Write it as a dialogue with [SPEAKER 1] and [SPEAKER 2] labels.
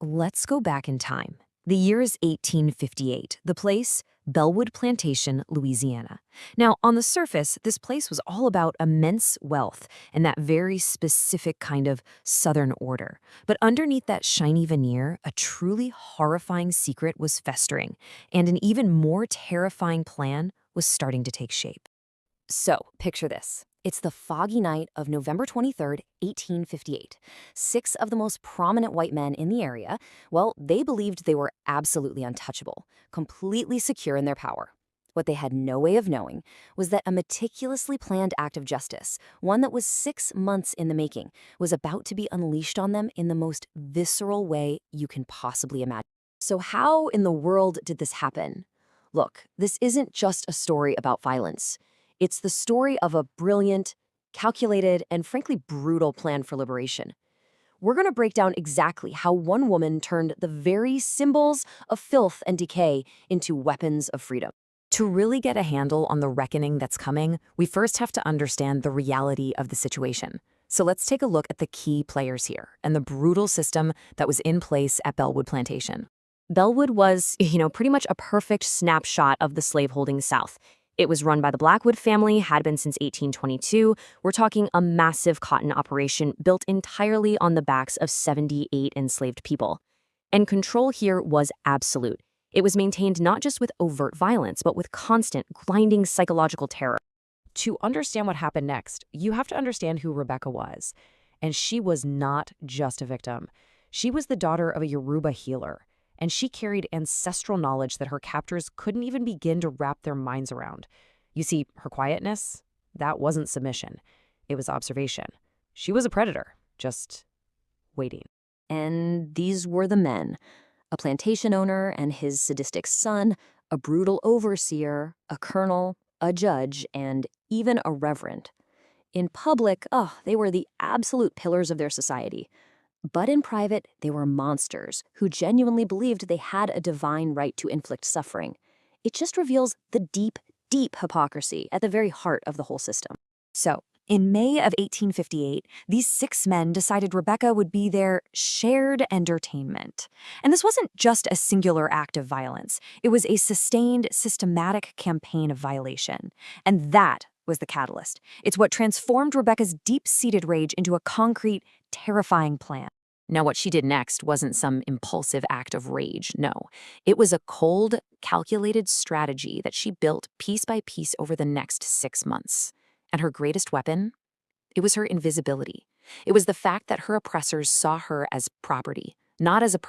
[SPEAKER 1] Let's go back in time. The year is 1858. The place, Bellwood Plantation, Louisiana. Now, on the surface, this place was all about immense wealth and that very specific kind of Southern order. But underneath that shiny veneer, a truly horrifying secret was festering, and an even more terrifying plan was starting to take shape. So, picture this. It's the foggy night of November 23rd, 1858. Six of the most prominent white men in the area, well, they believed they were absolutely untouchable, completely secure in their power. What they had no way of knowing was that a meticulously planned act of justice, one that was 6 months in the making, was about to be unleashed on them in the most visceral way you can possibly imagine. So how in the world did this happen? Look, this isn't just a story about violence. It's the story of a brilliant, calculated, and frankly brutal plan for liberation. We're going to break down exactly how one woman turned the very symbols of filth and decay into weapons of freedom. To really get a handle on the reckoning that's coming, we first have to understand the reality of the situation. So let's take a look at the key players here and the brutal system that was in place at Bellwood Plantation. Bellwood was, pretty much a perfect snapshot of the slaveholding South. It was run by the Blackwood family, had been since 1822. We're talking a massive cotton operation built entirely on the backs of 78 enslaved people. And control here was absolute. It was maintained not just with overt violence, but with constant, grinding psychological terror. To understand what happened next, you have to understand who Rebecca was. And she was not just a victim. She was the daughter of a Yoruba healer, and she carried ancestral knowledge that her captors couldn't even begin to wrap their minds around. You see, her quietness, that wasn't submission. It was observation. She was a predator, just waiting. And these were the men: a plantation owner and his sadistic son, a brutal overseer, a colonel, a judge, and even a reverend. In public, they were the absolute pillars of their society. But in private, they were monsters who genuinely believed they had a divine right to inflict suffering. It just reveals the deep, deep hypocrisy at the very heart of the whole system. So, in May of 1858, these six men decided Rebecca would be their shared entertainment. And this wasn't just a singular act of violence. It was a sustained, systematic campaign of violation. And that was the catalyst. It's what transformed Rebecca's deep-seated rage into a concrete, terrifying plan. Now, what she did next wasn't some impulsive act of rage, no. It was a cold, calculated strategy that she built piece by piece over the next 6 months. And her greatest weapon? It was her invisibility. It was the fact that her oppressors saw her as property, not as a